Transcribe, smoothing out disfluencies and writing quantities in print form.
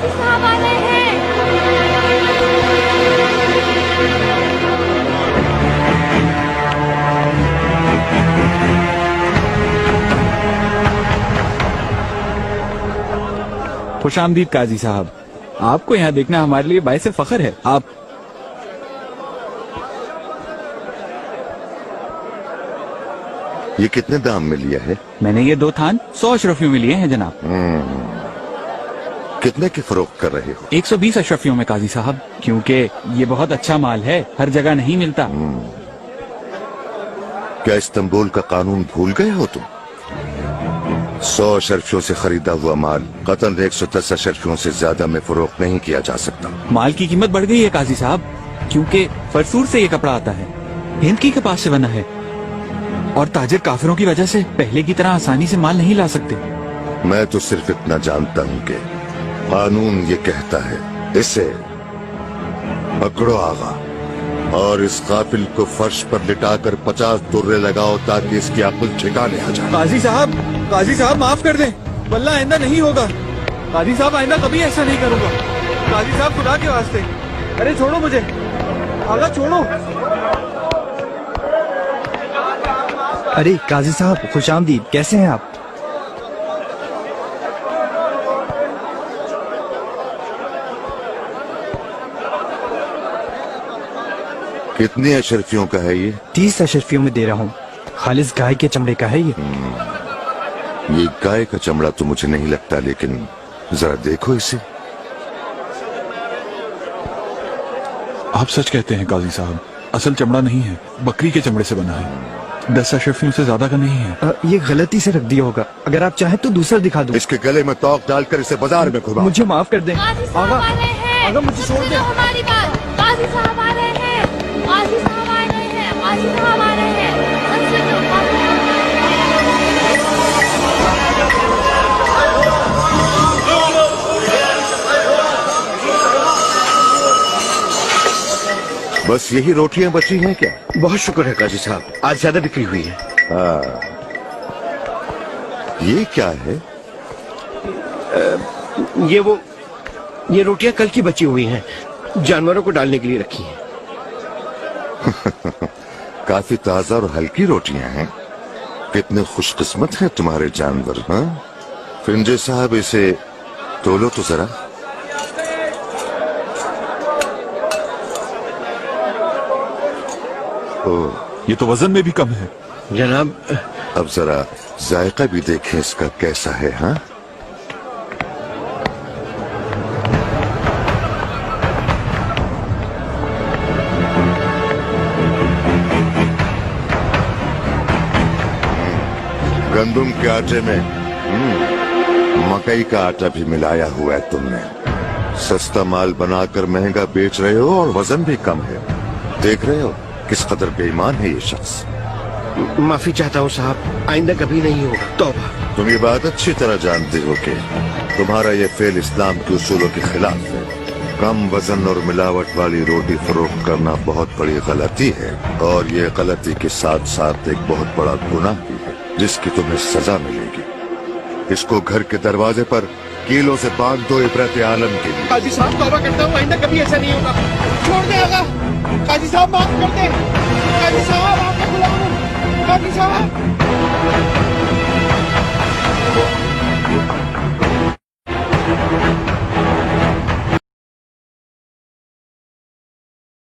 काजी साहब आ रहे हैं। खुश आमदीद काजी साहब, आपको यहाँ देखना हमारे लिए बाइस फख्र है। आप ये कितने दाम में लिया है? मैंने ये 2 थान 100 अशरफियों में लिए हैं जनाब। कितने की फरोख्त कर रहे हो? 120 अशरफियों में काजी साहब, क्योंकि ये बहुत अच्छा माल है, हर जगह नहीं मिलता। क्या इस्तांबुल का कानून भूल गए हो तुम? 100 अशरफियों से खरीदा हुआ माल कतन 110 अशरफियों से ज्यादा में फरोख्त नहीं किया जा सकता। माल की कीमत बढ़ गई है काजी साहब, क्योंकि फरसूर से ये कपड़ा आता है, हिंद की कपास से बना है, और ताजिर काफिरों की वजह से पहले की तरह आसानी से माल नहीं ला सकते। मैं तो सिर्फ इतना जानता हूँ कि कानून ये कहता है, इसे पकड़ो आगा और इस काफिल को फर्श पर लिटाकर 50 दुर्रे लगाओ ताकि इसकी अक्ल ठिकाने आ जाए। काजी साहब माफ कर दें, वल्लाह आइंदा नहीं होगा। काजी साहब आइंदा कभी ऐसा नहीं करूंगा। काजी साहब खुदा के वास्ते, अरे छोड़ो मुझे, आगा छोड़ो। अरे काजी साहब खुश आमदीद, कैसे हैं आप? कितनी अशरफियों का है ये? 30 अशरफियों में दे रहा हूँ, खालिस गाय के चमड़े का है ये गाय का चमड़ा तो मुझे नहीं लगता, लेकिन जरा देखो इसे। आप सच कहते हैं काजी साहब, असल चमड़ा नहीं है, बकरी के चमड़े से बना है। 10 अशरफियों से ज्यादा का नहीं है। ये गलती से रख दिया होगा, अगर आप चाहें तो दूसरा दिखा दूं। इसके गले में तोक डालकर इसे बाजार में घुमाओ। मुझे माफ कर दें। काजी साहब आ रहे हैं। आगा मुझे छोड़ दे। हमारी बात, काजी साहब आ रहे हैं। काजी साहब आ रहे हैं। काजी साहब आ रहे हैं। बस यही रोटियां बची हैं क्या? बहुत शुक्र है काजी साहब, आज ज्यादा बिक्री हुई है। हाँ, ये क्या है? ये रोटियां कल की बची हुई हैं, जानवरों को डालने के लिए रखी हैं। काफी ताजा और हल्की रोटियां हैं। कितने खुशकिस्मत हैं तुम्हारे जानवर। हाँ फिंजे साहब, इसे तोलो तो जरा। ये तो वजन में भी कम है जनाब। अब जरा जायका भी देखें इसका कैसा है। हाँ गंदुम के आटे में मकई का आटा भी मिलाया हुआ है तुमने। सस्ता माल बनाकर महंगा बेच रहे हो और वजन भी कम है। देख रहे हो किस कदर बेईमान है ये शख्स। माफी चाहता हूँ साहब, आइंदा कभी नहीं होगा, तौबा। तुम ये बात अच्छी तरह जानते हो कि तुम्हारा ये फेल इस्लाम के उसूलों के खिलाफ है। कम वजन और मिलावट वाली रोटी फरोख्त करना बहुत बड़ी गलती है, और ये गलती के साथ साथ एक बहुत बड़ा गुनाह भी है, जिसकी तुम्हें सजा मिलेगी। इसको घर के दरवाजे पर कीलों से बांध दो इबरत आलम के लिए। काजी साहब तौबा करता हूँ, आइंदा कभी ऐसा नहीं होगा। छोड़ दे आगा, काजी साहब माफ कर दे। काजी साहब आपका गुलाम हूँ। काजी साहब